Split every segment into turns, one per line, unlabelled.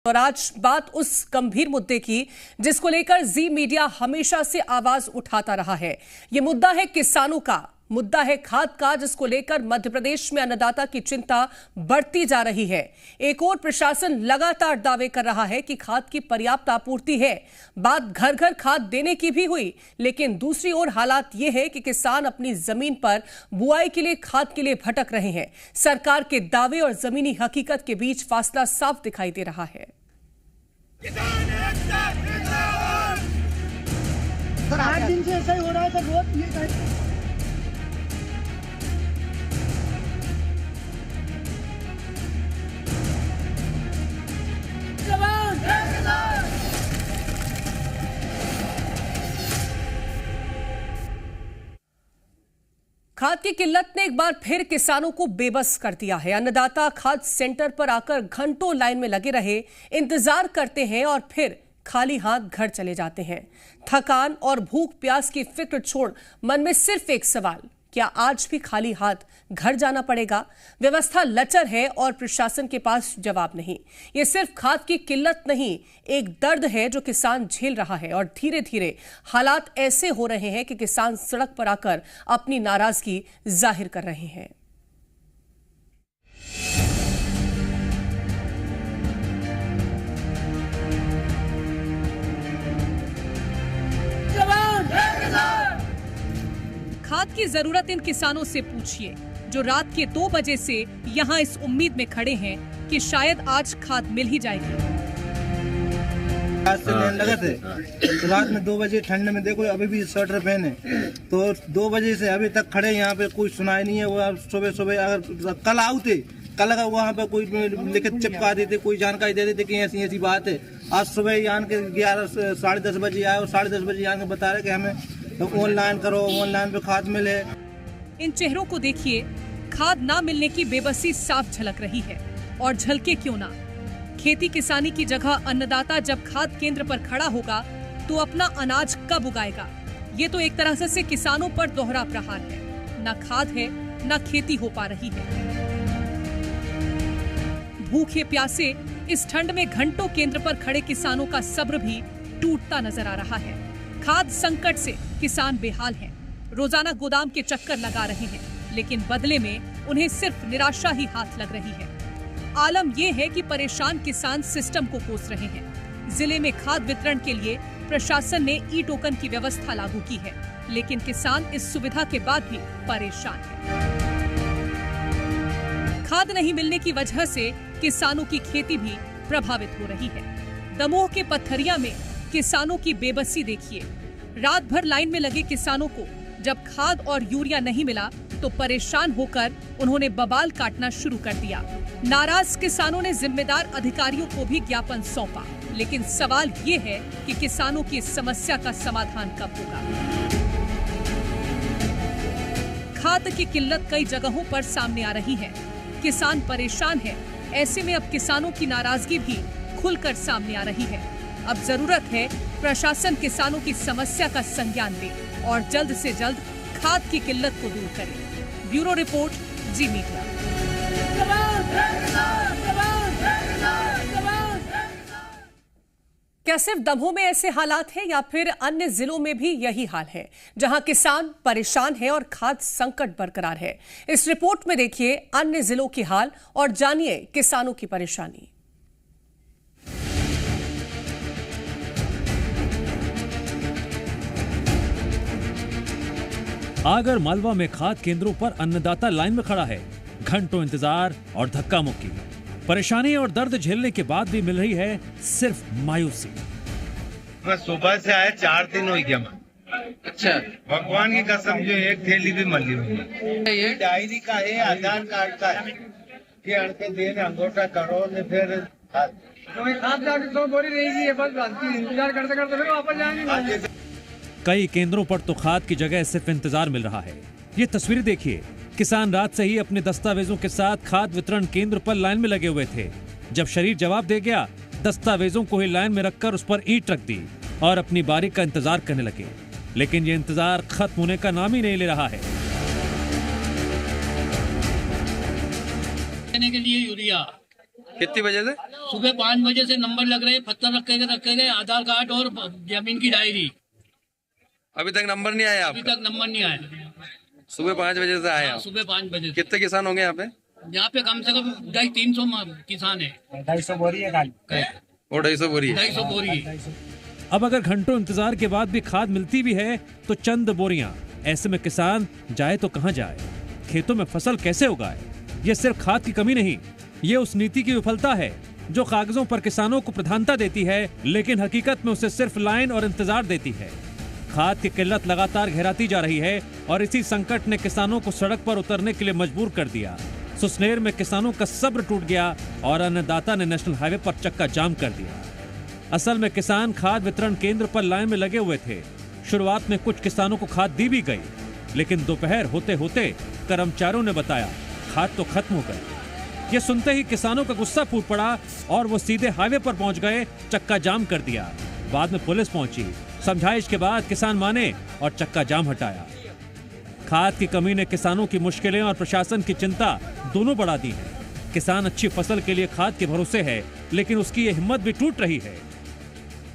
और आज बात उस गंभीर मुद्दे की जिसको लेकर जी मीडिया हमेशा से आवाज उठाता रहा है। ये मुद्दा है किसानों का, मुद्दा है खाद का, जिसको लेकर मध्य प्रदेश में अन्नदाता की चिंता बढ़ती जा रही है। एक और प्रशासन लगातार दावे कर रहा है कि खाद की पर्याप्त आपूर्ति है, बात घर घर खाद देने की भी हुई, लेकिन दूसरी ओर हालात ये है कि किसान अपनी जमीन पर बुआई के लिए खाद के लिए भटक रहे हैं। सरकार के दावे और जमीनी हकीकत के बीच फासला साफ दिखाई दे रहा है।
सर 8 दिन से ऐसा ही हो रहा है सर, रोज ये
खाद की किल्लत ने एक बार फिर किसानों को बेबस कर दिया है। अन्नदाता खाद सेंटर पर आकर घंटों लाइन में लगे रहे, इंतजार करते हैं और फिर खाली हाथ घर चले जाते हैं। थकान और भूख प्यास की फिक्र छोड़ मन में सिर्फ एक सवाल, क्या आज भी खाली हाथ घर जाना पड़ेगा? व्यवस्था लचर है और प्रशासन के पास जवाब नहीं। ये सिर्फ खाद की किल्लत नहीं, एक दर्द है जो किसान झेल रहा है और धीरे धीरे हालात ऐसे हो रहे हैं कि किसान सड़क पर आकर अपनी नाराजगी जाहिर कर रहे हैं। खाद की जरूरत इन किसानों से पूछिए जो रात के 2 बजे से यहाँ इस उम्मीद में खड़े हैं कि शायद आज खाद मिल ही जाएगी।
आज से लेने लगे थे तो रात में 2 बजे ठंड में देखो अभी भी स्वेटर पहने, तो 2 बजे से अभी तक खड़े यहाँ पे, कोई सुनाई नहीं है। वो सुबह सुबह अगर कल आते कल अगर वहाँ पे कोई लिखित चिपका देते, कोई जानकारी दे देते कि ऐसी ऐसी बात है। आज सुबह यहाँ के 11 साढ़े 10 बजे आए और 10:30 बजे यहाँ के बता रहे कि हमें ऑनलाइन करो, ऑनलाइन पे खाद मिले।
इन चेहरों को देखिए, खाद ना मिलने की बेबसी साफ झलक रही है। और झलके क्यों ना, खेती किसानी की जगह अन्नदाता जब खाद केंद्र पर खड़ा होगा तो अपना अनाज कब उगाएगा? ये तो एक तरह से किसानों पर दोहरा प्रहार है। ना खाद है, ना खेती हो पा रही है। भूखे प्यासे इस ठंड में घंटों केंद्र पर खड़े किसानों का सब्र भी टूटता नजर आ रहा है। खाद संकट से किसान बेहाल हैं, रोजाना गोदाम के चक्कर लगा रहे हैं, लेकिन बदले में उन्हें सिर्फ निराशा ही हाथ लग रही है। आलम यह है कि परेशान किसान सिस्टम को कोस रहे हैं। जिले में खाद वितरण के लिए प्रशासन ने ई टोकन की व्यवस्था लागू की है, लेकिन किसान इस सुविधा के बाद भी परेशान है। खाद नहीं मिलने की वजह से किसानों की खेती भी प्रभावित हो रही है। दमोह के पथरिया में किसानों की बेबसी देखिए। रात भर लाइन में लगे किसानों को जब खाद और यूरिया नहीं मिला तो परेशान होकर उन्होंने बवाल काटना शुरू कर दिया। नाराज किसानों ने जिम्मेदार अधिकारियों को भी ज्ञापन सौंपा, लेकिन सवाल ये है कि किसानों की इस समस्या का समाधान कब होगा? खाद की किल्लत कई जगहों पर सामने आ रही है, किसान परेशान है। ऐसे में अब किसानों की नाराजगी भी खुलकर सामने आ रही है। अब जरूरत है प्रशासन किसानों की समस्या का संज्ञान ले और जल्द से जल्द खाद की किल्लत को दूर करे। ब्यूरो रिपोर्ट, जी मीडिया। क्या सिर्फ दमोह में ऐसे हालात हैं या फिर अन्य जिलों में भी यही हाल है जहां किसान परेशान है और खाद संकट बरकरार है? इस रिपोर्ट में देखिए अन्य जिलों की हाल और जानिए किसानों की परेशानी।
आगर मालवा में खाद केंद्रों पर अन्नदाता लाइन में खड़ा है। घंटों इंतजार और धक्का मुक्की, परेशानी और दर्द झेलने के बाद भी मिल रही है सिर्फ मायूसी।
मैं सुबह से आया 4 दिन हो गया। अच्छा, भगवान की कसम जो एक थैली भी मली हुई। ये डायरी का है, आधार कार्ड का है कि अड़के देने अंगूठा करो ने फिर तो बोरी रहेगी। ये बस इंतजार करते करते फिर वापस जाएंगे।
कई केंद्रों पर तो खाद की जगह सिर्फ इंतजार मिल रहा है। ये तस्वीरें देखिए, किसान रात से ही अपने दस्तावेजों के साथ खाद वितरण केंद्र पर लाइन में लगे हुए थे। जब शरीर जवाब दे गया, दस्तावेजों को ही लाइन में रखकर उस पर ईंट रख दी और अपनी बारी का इंतजार करने लगे। लेकिन ये इंतजार खत्म होने का नाम ही नहीं ले रहा है।
देने के लिए यूरिया कितनी बजे से?
सुबह 5 बजे से नंबर लग रहे हैं, पत्थर रखे गए, आधार कार्ड और जमीन की डायरी।
अभी तक नंबर नहीं आया?
अभी तक नंबर नहीं आया।
सुबह 5 बजे से आए आप?
सुबह 5 बजे।
कितने किसान होंगे यहाँ पे?
यहाँ पे कम से कम 250-300 किसान है।
250 बोरी है खाली।
और 250 बोरी?
250 बोरी।
अब अगर घंटों इंतजार के बाद भी खाद मिलती भी है तो चंद बोरियां। ऐसे में किसान जाए तो कहां जाए, खेतों में फसल कैसे उगाए? ये सिर्फ खाद की कमी नहीं, ये उस नीति की विफलता है जो कागजों पर किसानों को प्रधानता देती है, लेकिन हकीकत में उसे सिर्फ लाइन और इंतजार देती है। खाद की किल्लत लगातार गहराती जा रही है और इसी संकट ने किसानों को सड़क पर उतरने के लिए मजबूर कर दिया। सुसनेर में किसानों का सब्र टूट गया और अन्नदाता ने नेशनल हाईवे पर चक्का जाम कर दिया। असल में किसान खाद वितरण केंद्र पर लाइन में लगे हुए थे। शुरुआत में कुछ किसानों को खाद दी भी गई, लेकिन दोपहर होते होते कर्मचारियों ने बताया खाद तो खत्म हो गई। ये सुनते ही किसानों का गुस्सा फूट पड़ा और वो सीधे हाईवे पर पहुंच गए, चक्का जाम कर दिया। बाद में पुलिस पहुंची, समझाइश के बाद किसान माने और चक्का जाम हटाया। खाद की कमी ने किसानों की मुश्किलें और प्रशासन की चिंता दोनों बढ़ा दी है। किसान अच्छी फसल के लिए खाद के भरोसे है, लेकिन उसकी ये हिम्मत भी टूट रही है।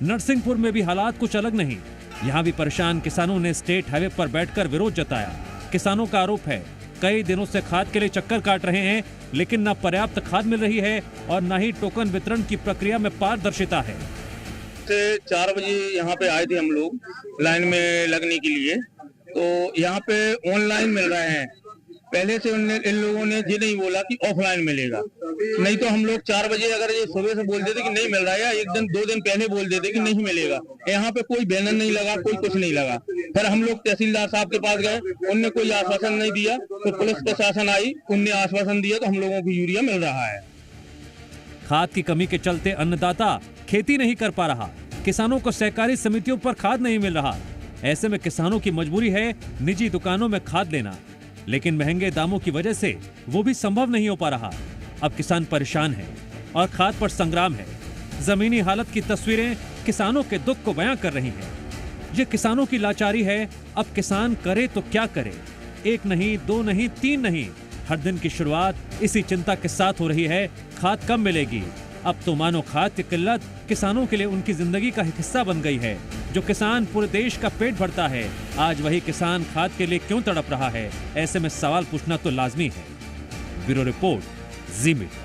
नरसिंहपुर में भी हालात कुछ अलग नहीं। यहाँ भी परेशान किसानों ने स्टेट हाईवे पर बैठकर विरोध जताया। किसानों का आरोप है कई दिनों से खाद के लिए चक्कर काट रहे हैं, लेकिन न पर्याप्त खाद मिल रही है और न ही टोकन वितरण की प्रक्रिया में पारदर्शिता है।
4 बजे यहाँ पे आए थे हम लोग लाइन में लगने के लिए, तो यहाँ पे ऑनलाइन मिल रहे हैं। पहले से इन लोगों ने ये नहीं बोला कि ऑफलाइन मिलेगा, नहीं तो हम लोग 4 बजे अगर ये सुबह से बोल देते कि नहीं मिल रहा है, या 1 दिन 2 दिन पहले बोल देते कि नहीं मिलेगा। यहाँ पे कोई बैनर नहीं लगा, कोई कुछ नहीं लगा। फिर हम लोग तहसीलदार साहब के पास गए, उनने कोई आश्वासन नहीं दिया। तो पुलिस प्रशासन आई, उनने आश्वासन दिया, तो हम लोगों को यूरिया मिल रहा है।
खाद की कमी के चलते अन्नदाता खेती नहीं कर पा रहा, किसानों को सहकारी समितियों पर खाद नहीं मिल रहा। ऐसे में किसानों की मजबूरी है निजी दुकानों में खाद लेना, लेकिन महंगे दामों की वजह से वो भी संभव नहीं हो पा रहा। अब किसान परेशान है और खाद पर संग्राम है। जमीनी हालत की तस्वीरें किसानों के दुख को बयां कर रही हैं। ये किसानों की लाचारी है। अब किसान करे तो क्या करे? 1 नहीं, 2 नहीं, 3 नहीं, हर दिन की शुरुआत इसी चिंता के साथ हो रही है, खाद कब मिलेगी? अब तो मानो खाद की किल्लत किसानों के लिए उनकी जिंदगी का एक हिस्सा बन गई है। जो किसान पूरे देश का पेट भरता है, आज वही किसान खाद के लिए क्यों तड़प रहा है? ऐसे में सवाल पूछना तो लाजमी है। ब्यूरो रिपोर्ट, जी मीडिया।